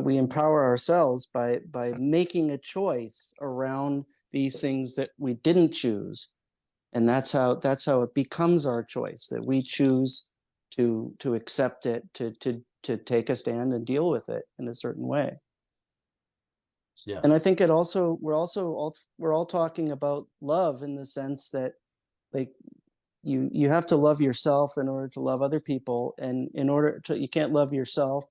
we empower ourselves by making a choice around these things that we didn't choose. And that's how it becomes our choice, that we choose to accept it, to take a stand and deal with it in a certain way. Yeah. And I think we're all talking about love, in the sense that, like, you have to love yourself in order to love other people. And you can't love yourself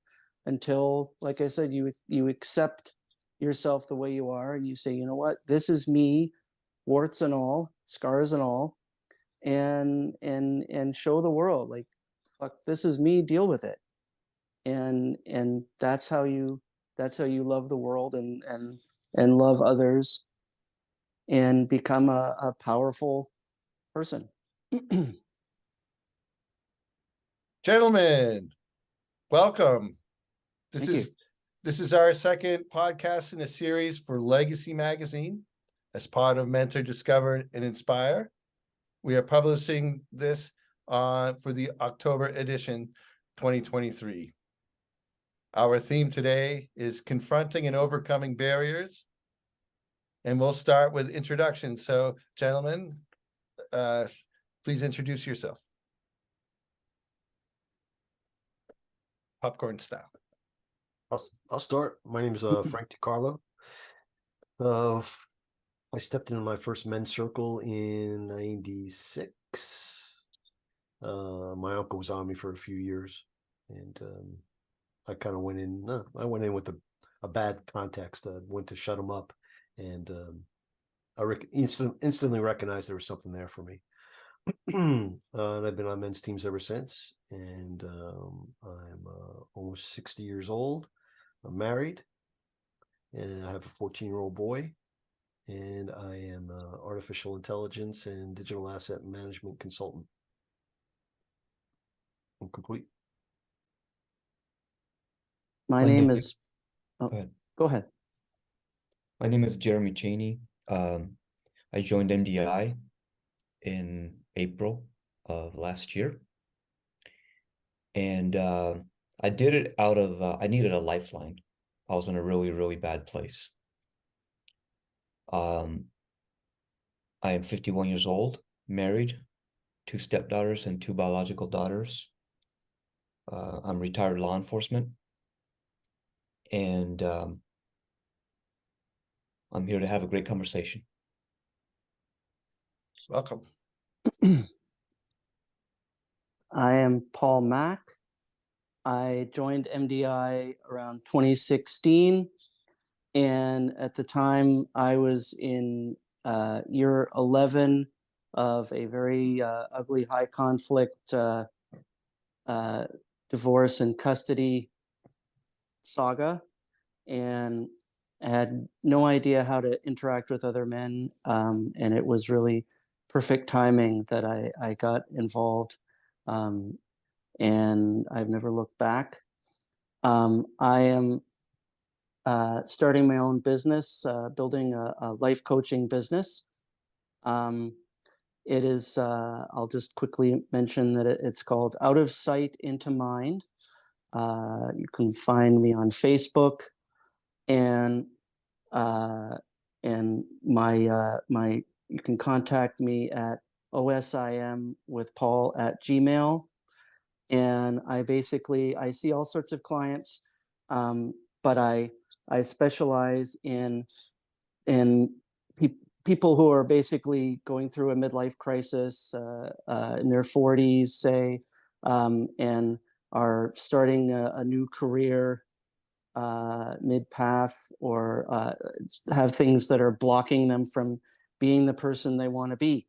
until, like I said, you accept yourself the way you are, and you say, you know what, this is me, warts and all, scars and all, and show the world, like, fuck, this is me, deal with it. And that's how you love the world, and love others, and become a powerful person. Gentlemen, welcome. Thank you. This is our second podcast in a series for Legacy Magazine as part of Mentor, Discover, and Inspire. We are publishing this for the October edition 2023. Our theme today is confronting and overcoming barriers. And we'll start with introduction. So, gentlemen, please introduce yourself. Popcorn style. I'll start. My name is Frank DeCarlo. I stepped into my first men's circle in '96. My uncle was on me for a few years, and I kind of went in. I went in with a bad context. I went to shut him up, and I instantly recognized there was something there for me. And I've been on men's teams ever since, and I'm almost 60 years old. I'm married, and I have a 14-year-old boy, and I am an artificial intelligence and digital asset management consultant. I'm complete. My name is go ahead. My name is Jeremy Cheney. I joined MDI in April of last year, and I did it out of I needed a lifeline. I was in a really, really bad place. I am 51 years old, married, 2 stepdaughters and 2 biological daughters. I'm retired law enforcement, and I'm here to have a great conversation. Welcome. I am Paul Mack. I joined MDI around 2016, and at the time I was in year 11 of a very ugly, high conflict divorce and custody saga, and had no idea how to interact with other men, and it was really perfect timing that I got involved, and I've never looked back. I am starting my own business, building a life coaching business. It is, I'll just quickly mention that it's called Out of Sight Into Mind. You can find me on Facebook, and my you can contact me at osimwithpaul@gmail.com. And I see all sorts of clients, but I specialize in people who are basically going through a midlife crisis in their 40s, say, and are starting a new career mid-path, or have things that are blocking them from being the person they want to be.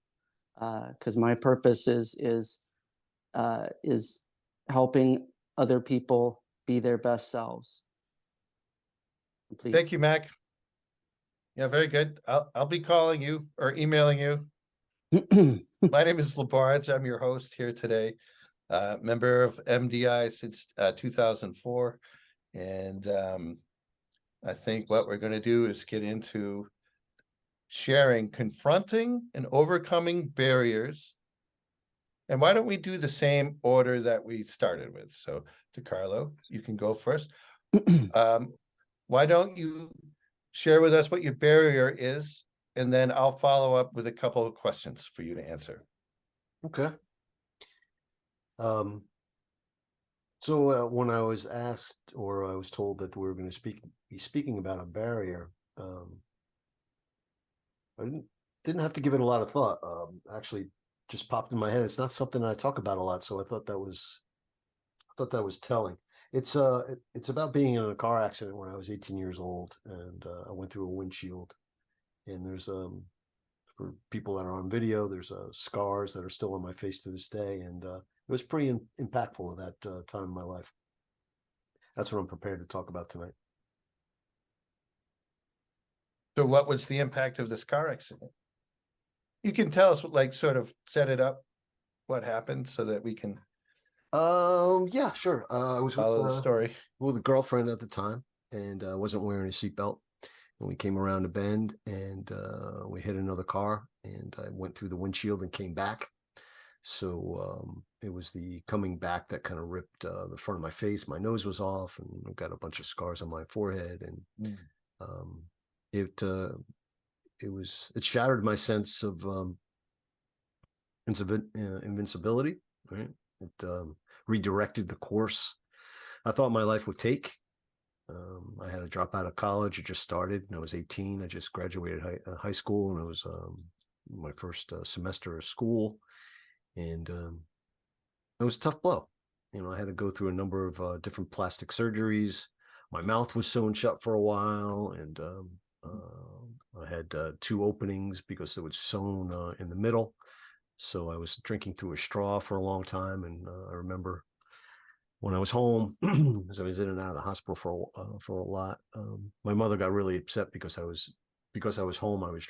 Because my purpose is helping other people be their best selves. Complete. Thank you, Mac. Yeah, very good. I'll be calling you or emailing you. My name is LaBarge. I'm your host here today. Member of MDI since 2004. And I think what we're going to do is get into sharing, confronting and overcoming barriers. And why don't we do the same order that we started with? So, DeCarlo, you can go first. why don't you share with us what your barrier is, and then I'll follow up with a couple of questions for you to answer. Okay. So when I was asked, or I was told that we were going to be speaking about a barrier, I didn't have to give it a lot of thought. Actually, just popped in my head. It's not something I talk about a lot, so I thought that was telling. It's about being in a car accident when I was 18 years old, and I went through a windshield. And there's for people that are on video, there's scars that are still on my face to this day, and it was pretty impactful at that time in my life. That's what I'm prepared to talk about tonight. So what was the impact of this car accident? You can tell us, like, sort of set it up, what happened, so that we can Yeah, sure. I was follow the story. with a girlfriend at the time, and I wasn't wearing a seatbelt. And we came around a bend, and we hit another car, and I went through the windshield and came back. So it was the coming back that kind of ripped the front of my face. My nose was off, and I've got a bunch of scars on my forehead, and it shattered my sense of invincibility. Right, it redirected the course I thought my life would take. I had to drop out of college. It just started, and I was 18. I just graduated high school, and it was my first semester of school, and it was a tough blow. You know, I had to go through a number of different plastic surgeries. My mouth was sewn shut for a while, and I had 2 openings because it was sewn in the middle. So I was drinking through a straw for a long time, and I remember when I was home, because I was in and out of the hospital for a lot. My mother got really upset because I was home. I was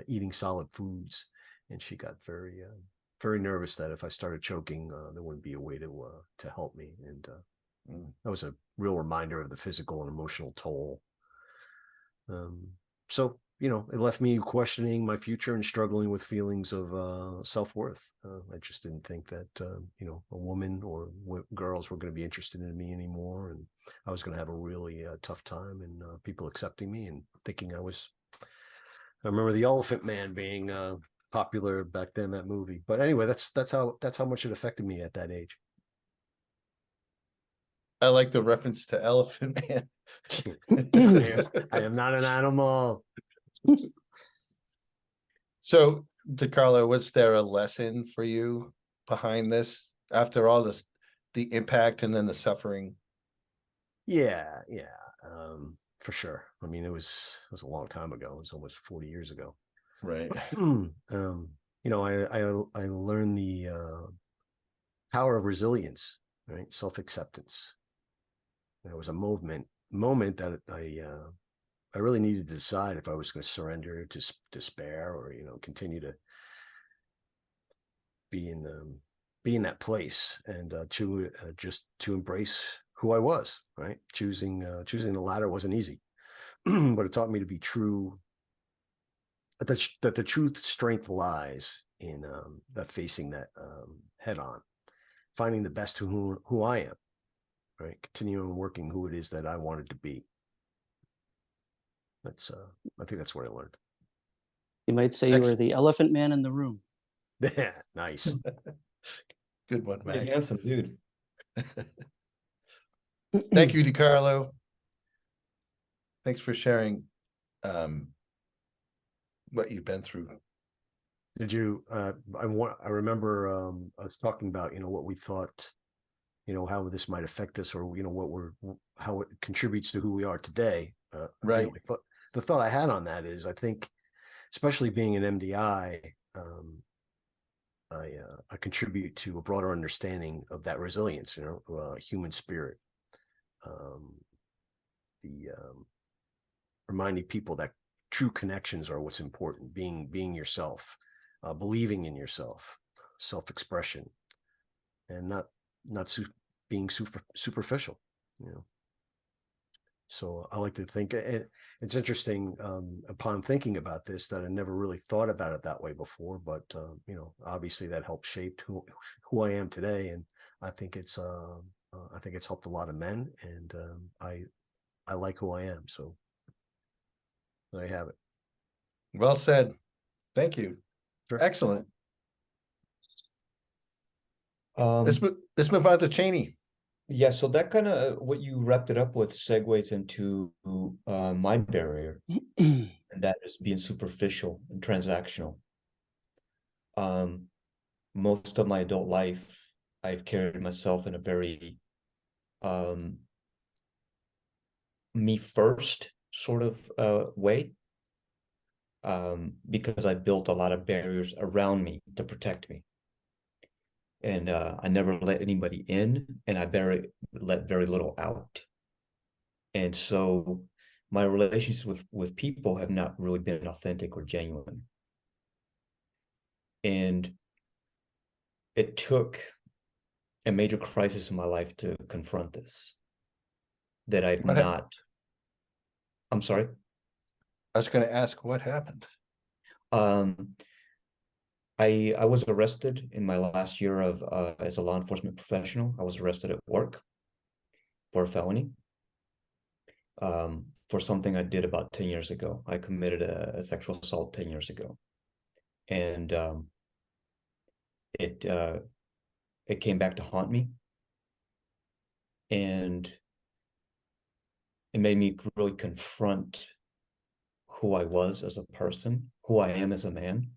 eating solid foods, and she got very nervous that if I started choking, there wouldn't be a way to help me. And that was a real reminder of the physical and emotional toll. So, you know, it left me questioning my future and struggling with feelings of self-worth. I just didn't think that, you know, a woman or girls were going to be interested in me anymore. And I was going to have a really tough time in people accepting me and thinking I remember the Elephant Man being popular back then, that movie. But anyway, that's how much it affected me at that age. I like the reference to Elephant Man. I am not an animal. So, DeCarlo, was there a lesson for you behind this after all this, the impact and then the suffering? Yeah, for sure. I mean, it was a long time ago. It was almost 40 years ago. Right. You know, I learned the power of resilience, right? Self-acceptance. There was a moment that I really needed to decide if I was going to surrender to despair, or, you know, continue to be in that place, and just to embrace who I was. Right, choosing the latter wasn't easy, but it taught me to be true. That the true strength lies in that facing that head on, finding the best who I am. Right, continuing working who it is that I wanted to be. That's I think that's what I learned. You might say you were the elephant man in the room. Yeah, nice. Good one, Pretty Mack. handsome dude. Thank you, DeCarlo. Thanks for sharing what you've been through. Did you? I remember us talking about, you know, what we thought, you know, how this might affect us, or, you know, how it contributes to who we are today. Right. You know, the thought I had on that is, I think, especially being an MDI, I contribute to a broader understanding of that resilience, you know, human spirit. Reminding people that true connections are what's important. Being yourself, believing in yourself, self-expression, and not being superficial. You know. So I like to think it's interesting, upon thinking about this, that I never really thought about it that way before. But you know, obviously that helped shape who I am today, and I think it's helped a lot of men, and I I like who I am. So there you have it. Well said. Thank you. Sure. Excellent. Um, Let's move on to Cheney. yeah, so that kind of what you wrapped it up with segues into my barrier, and that is being superficial and transactional. Most of my adult life, I've carried myself in a very me first sort of way, because I built a lot of barriers around me to protect me. And I never let anybody in, and I let very little out. And so my relationships with people have not really been authentic or genuine. And it took a major crisis in my life to confront this. That I've What happened? not. I'm sorry. I was going to ask what happened. I was arrested in my last year of as a law enforcement professional. I was arrested at work for a felony. For something I did about 10 years ago. I committed a sexual assault 10 years ago. And it came back to haunt me. And it made me really confront who I was as a person, who I am as a man,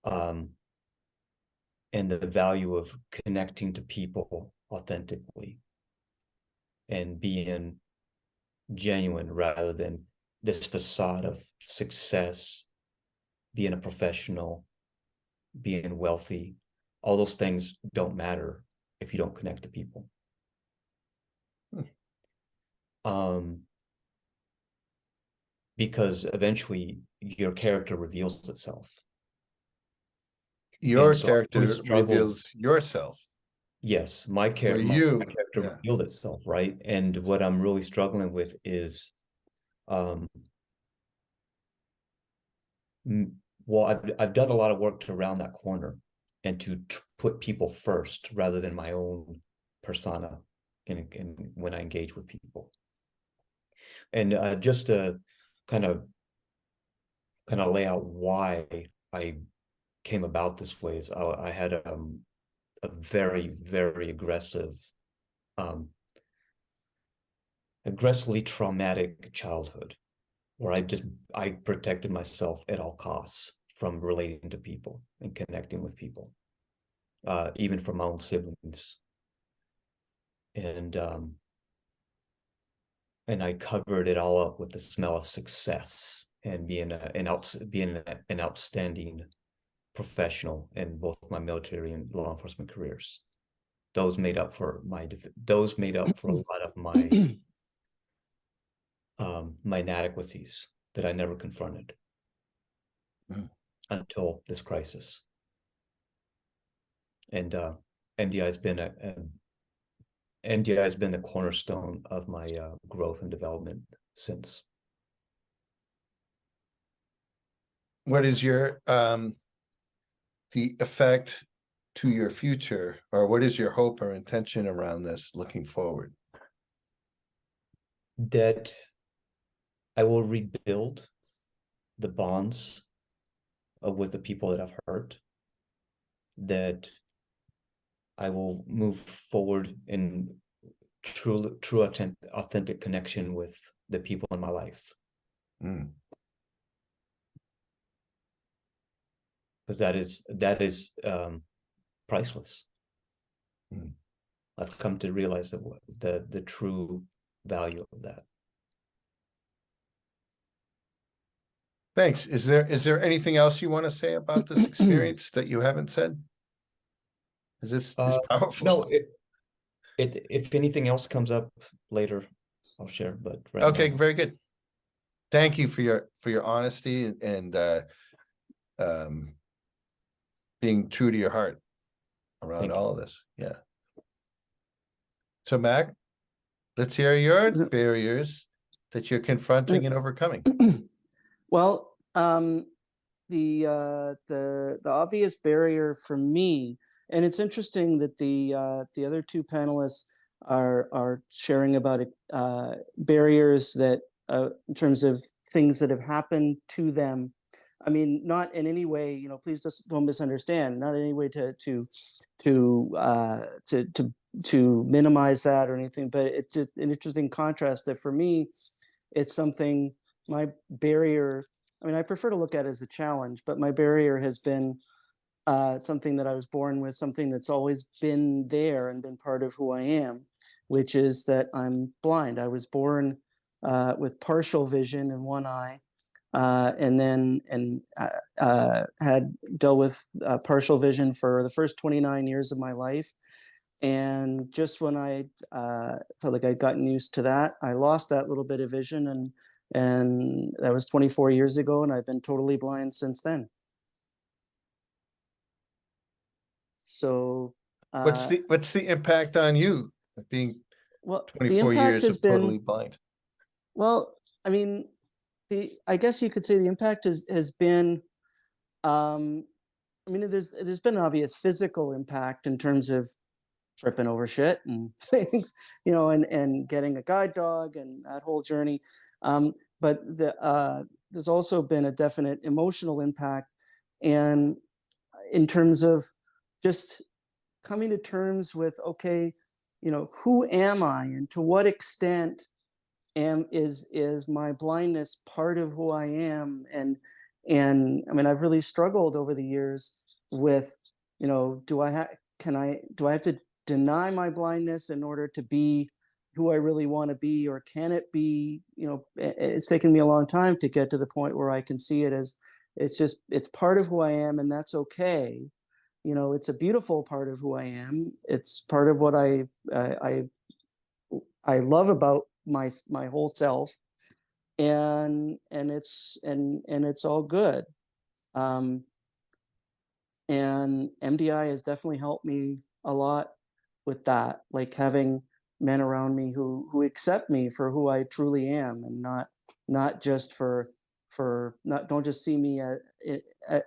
and the value of connecting to people authentically and being genuine rather than this facade of success, being a professional, being wealthy. All those things don't matter if you don't connect to people. Because eventually your character reveals itself. Your so I really character struggled- reveals yourself. Yes, my Where character you- yeah. revealed itself, right? And what I'm really struggling with is, well, I've done a lot of work to round that corner and to put people first rather than my own persona in when I engage with people. And just to kind of lay out why I came about this way is I had a very, very aggressively traumatic childhood where I protected myself at all costs from relating to people and connecting with people, even from my own siblings. And I covered it all up with the smell of success and being an outstanding professional in both my military and law enforcement careers. Those made up for a lot of my my inadequacies that I never confronted until this crisis. And MDI has been the cornerstone of my growth and development since. What is your the effect to your future, or what is your hope or intention around this looking forward? That I will rebuild the bonds with the people that I've hurt. That I will move forward in true authentic connection with the people in my life. Because that is priceless. I've come to realize the true value of that. Thanks. Is there anything else you want to say about this experience that you haven't said? Is this powerful? No, if anything else comes up later, I'll share. But right okay, now, very good. Thank you for your honesty and being true to your heart around all of this. Yeah. So Mack, let's hear your barriers that you're confronting and overcoming. Well, the obvious barrier for me, and it's interesting that the other two panelists are sharing about barriers that in terms of things that have happened to them. I mean, not in any way, you know, please just don't misunderstand, not in any way to minimize that or anything, but it's just an interesting contrast that for me, it's something, my barrier, I mean, I prefer to look at it as a challenge, but my barrier has been something that I was born with, something that's always been there and been part of who I am, which is that I'm blind. I was born with partial vision in one eye, and then had dealt with partial vision for the first 29 years of my life. And just when I felt like I'd gotten used to that, I lost that little bit of vision, and that was 24 years ago, and I've been totally blind since then. So What's the impact on you of being well, the 24 impact years has of been, totally blind? well, I mean, I guess you could say the impact has been, I mean, there's been an obvious physical impact in terms of tripping over shit and things, you know, and getting a guide dog and that whole journey. But there's also been a definite emotional impact, and in terms of just coming to terms with, okay, you know, who am I, and to what extent is my blindness part of who I am? And I mean, I've really struggled over the years with, you know, do I have to deny my blindness in order to be who I really want to be, or can it be, you know, it's taken me a long time to get to the point where I can see it as, it's part of who I am, and that's okay. You know, it's a beautiful part of who I am. It's part of what I love about my whole self, and it's all good. And MDI has definitely helped me a lot with that, like having men around me who accept me for who I truly am, and not just don't just see me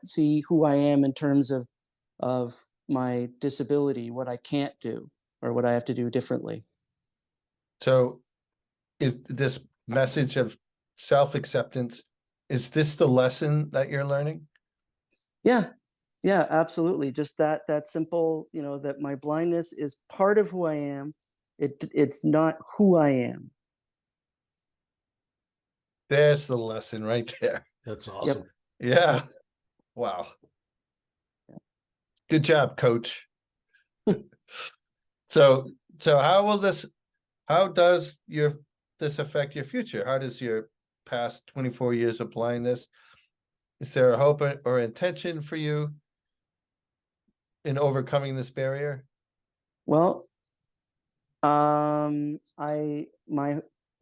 see who I am in terms of my disability, what I can't do or what I have to do differently. So if this message of self-acceptance, is this the lesson that you're learning? Yeah, absolutely. Just that simple, you know, that my blindness is part of who I am. It's not who I am. There's the lesson right there. That's awesome. Yeah. Wow. Good job, coach. So how does this affect your future? How does your past 24 years of blindness, is there a hope or intention for you in overcoming this barrier? Well, my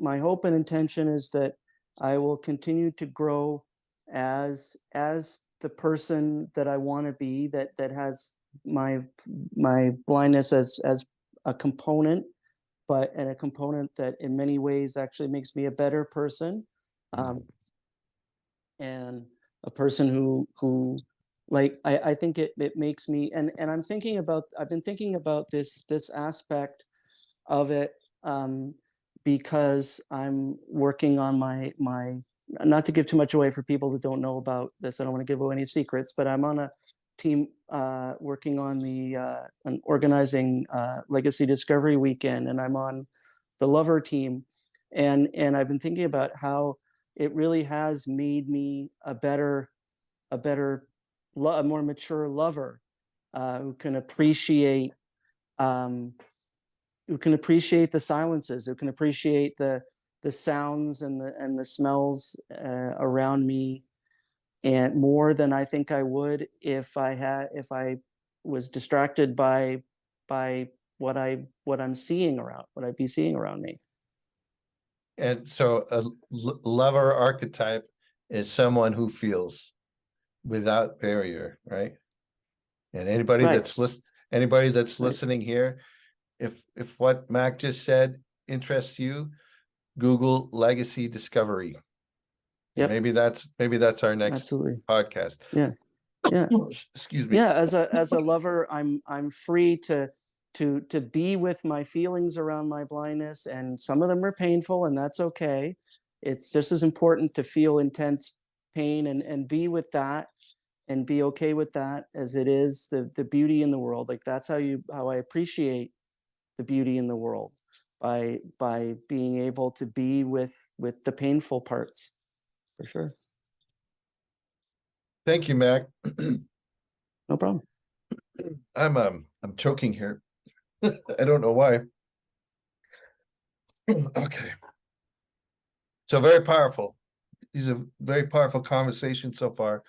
hope and intention is that I will continue to grow as the person that I want to be, that has my blindness as a component, and a component that in many ways actually makes me a better person, and a person who like I think it makes me, and I've been thinking about this aspect of it, because I'm working on my not to give too much away for people who don't know about this. I don't want to give away any secrets, but I'm on a team working on organizing Legacy Discovery Weekend, and I'm on the Lover team, and I've been thinking about how it really has made me a more mature lover, who can appreciate the silences, who can appreciate the sounds and the smells around me, and more than I think I would if I was distracted by what I'm seeing around, what I'd be seeing around me. And so a lover archetype is someone who feels without barrier, right? And anybody Right. that's listening here, if what Mack just said interests you, Google Legacy Discovery. Yep. Maybe that's our next Absolutely. podcast. Yeah. Excuse me. Yeah, as a lover, I'm free to to be with my feelings around my blindness, and some of them are painful, and that's okay. It's just as important to feel intense pain and be with that and be okay with that as it is the beauty in the world. Like that's how I appreciate the beauty in the world, by being able to be with the painful parts, for sure. Thank you, Mac. No problem. I'm choking here. I don't know why. Okay. So very powerful. These are very powerful conversations so far.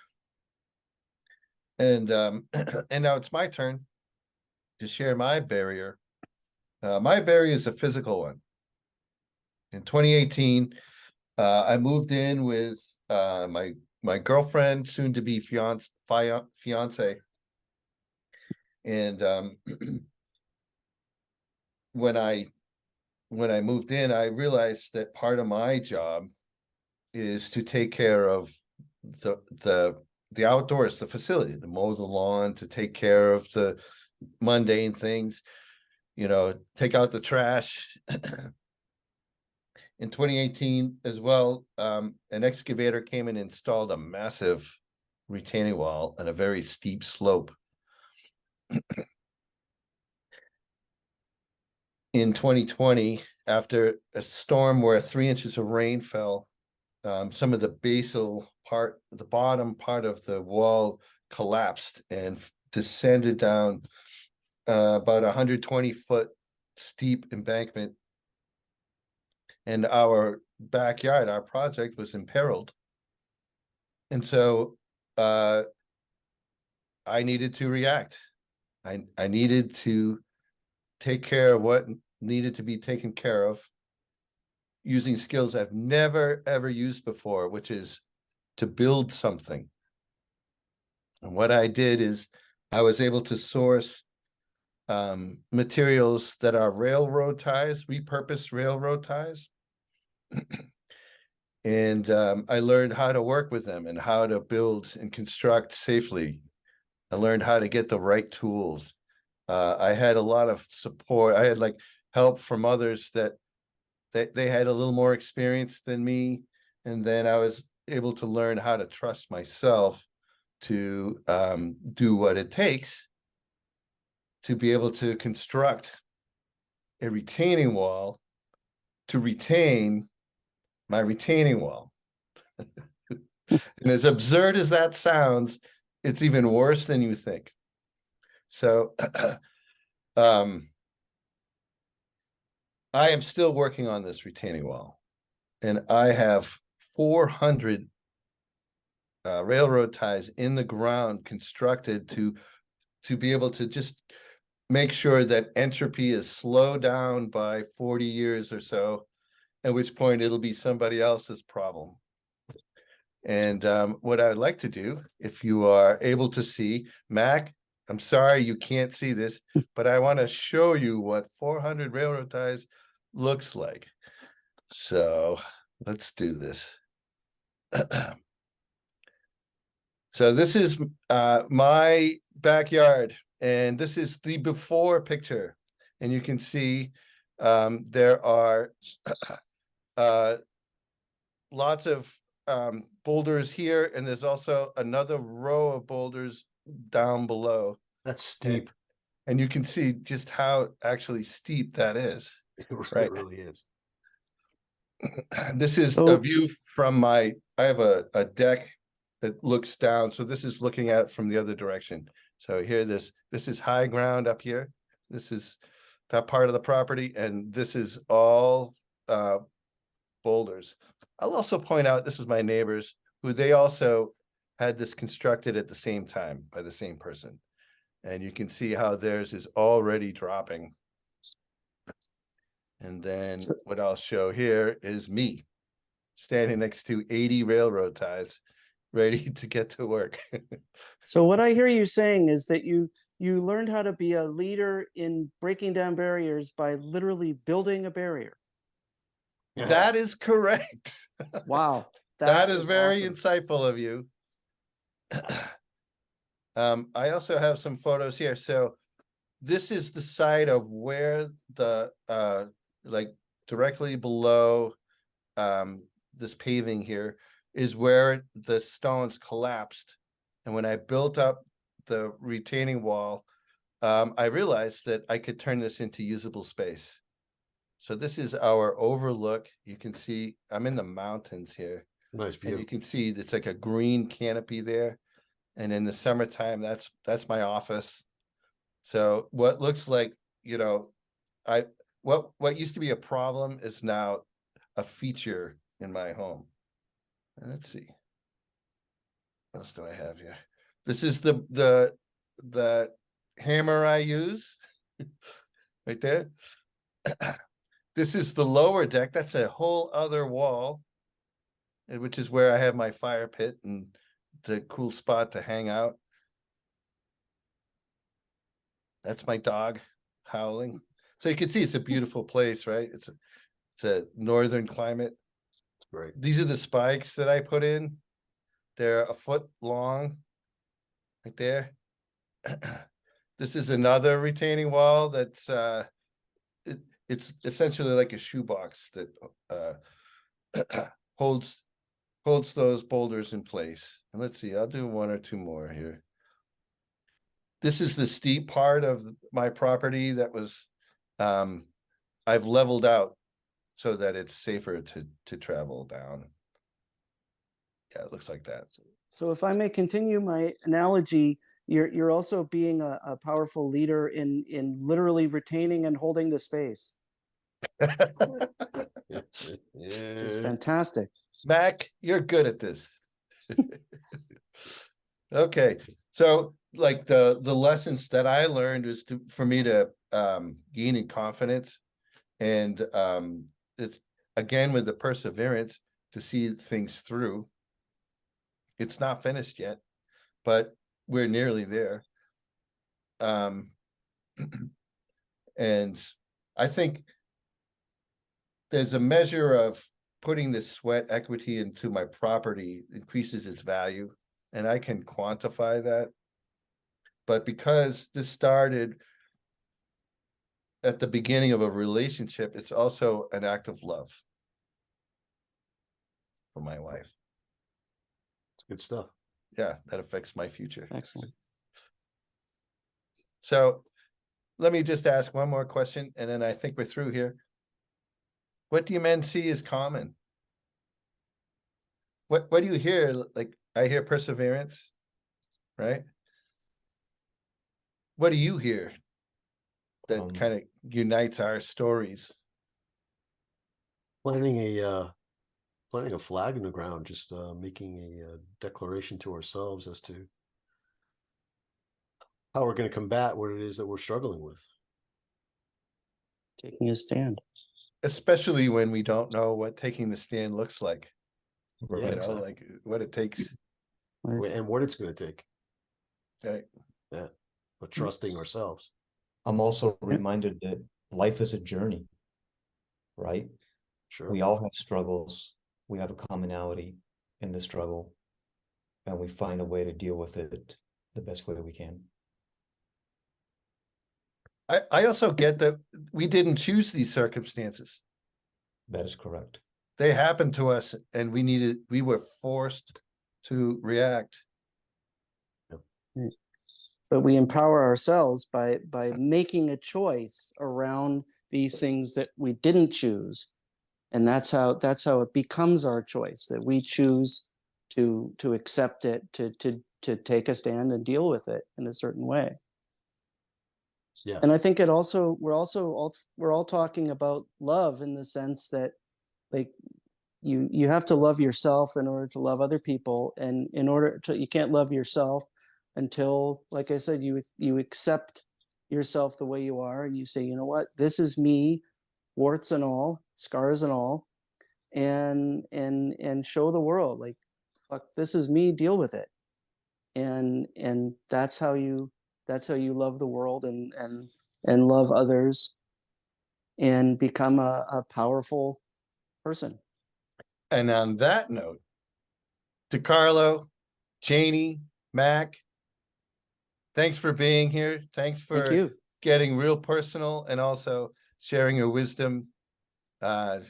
And and now it's my turn to share my barrier. My barrier is a physical one. In 2018, I moved in with my girlfriend, soon to be fiance. And when I moved in, I realized that part of my job is to take care of the outdoors, the facility, to mow the lawn, to take care of the mundane things, take out the trash. In 2018 as well, an excavator came and installed a massive retaining wall on a very steep slope. In 2020, after a storm where 3 inches of rain fell, some of the basal part, the bottom part of the wall collapsed and descended down about 120-foot steep embankment. And our backyard, our project, was imperiled. And so I needed to react. I needed to take care of what needed to be taken care of, using skills I've never, ever used before, which is to build something. And what I did is I was able to source materials that are railroad ties, repurposed railroad ties. And I learned how to work with them and how to build and construct safely. I learned how to get the right tools. I had a lot of support. I had help from others that they had a little more experience than me. And then I was able to learn how to trust myself to do what it takes to be able to construct a retaining wall to retain my retaining wall. And as absurd as that sounds, it's even worse than you think. So I am still working on this retaining wall, and I have 400 railroad ties in the ground constructed to be able to just make sure that entropy is slowed down by 40 years or so, at which point it'll be somebody else's problem. And what I would like to do, if you are able to see, Mac, I'm sorry you can't see this, but I want to show you what 400 railroad ties looks like. So let's do this. So this is my backyard, and this is the before picture. And you can see there are lots of boulders here, and there's also another row of boulders down below. That's steep. And you can see just how actually steep that is. It really is. This is a view from I have a deck that looks down. So this is looking at it from the other direction. So here, this is high ground up here. This is that part of the property, and this is all boulders. I'll also point out, this is my neighbors, who they also had this constructed at the same time by the same person. And you can see how theirs is already dropping. And then what I'll show here is me standing next to 80 railroad ties, ready to get to work. So what I hear you saying is that you learned how to be a leader in breaking down barriers by literally building a barrier. Yeah. That is correct. Wow. That is very awesome. insightful of you. I also have some photos here. So this is the side of where the like directly below this paving here is where the stones collapsed. And when I built up the retaining wall, I realized that I could turn this into usable space. So this is our overlook. You can see I'm in the mountains here. Nice And you view. can see it's like a green canopy there. And in the summertime, that's my office. So what looks like, you know, what used to be a problem is now a feature in my home. And let's see. What else do I have here? This is the hammer I use right there. This is the lower deck. That's a whole other wall, which is where I have my fire pit and the cool spot to hang out. That's my dog howling. So you can see it's a beautiful place, right? It's a northern climate. Great. These are the spikes that I put in. They're a foot long, right there. This is another retaining wall that's it's essentially like a shoebox that holds those boulders in place. And let's see, I'll do one or two more here. This is the steep part of my property that was I've leveled out so that it's safer to travel down. Yeah, it looks like that. So if I may continue my analogy, you're also being a powerful leader in literally retaining and holding the space. Which is fantastic. Mack, you're good at this. Okay, so like the lessons that I learned is for me to gain in confidence, and it's again with the perseverance to see things through. It's not finished yet, but we're nearly there. And I think there's a measure of putting this sweat equity into my property increases its value, and I can quantify that. But because this started at the beginning of a relationship, it's also an act of love for my wife. It's good stuff. Yeah, that affects my future. Excellent. So let me just ask one more question, and then I think we're through here. What do you men see as common? What do you hear? Like, I hear perseverance, right? What do you hear that kind of unites our stories? Planting a flag in the ground, just making a declaration to ourselves as to how we're going to combat what it is that we're struggling with. Taking a stand. Especially when we don't know what taking the stand looks like. Yeah, You know, exactly. like what it takes. And what it's going to take. Right. Yeah, but trusting ourselves. I'm also reminded that life is a journey, right? Sure. We all have struggles. We have a commonality in the struggle, and we find a way to deal with it the best way we can. I also get that we didn't choose these circumstances. That is correct. They happened to us, and we were forced to react. But we empower ourselves by making a choice around these things that we didn't choose. And that's how it becomes our choice, that we choose to accept it, to take a stand and deal with it in a certain way. Yeah. And I think we're all talking about love in the sense that, like, you have to love yourself in order to love other people, and you can't love yourself until, like I said, you accept yourself the way you are, and you say, you know what, this is me, warts and all, scars and all, and show the world, like, fuck, this is me, deal with it. And that's how you love the world and love others and become a powerful person. And on that note, DeCarlo, Cheney, Mack, thanks for being here. Thanks for Thank you. getting real personal and also sharing your wisdom. I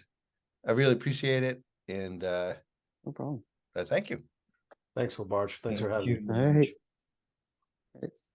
really appreciate it, and No problem. thank you. Thanks, LaBarge. Thanks for Thank having me. you. All right.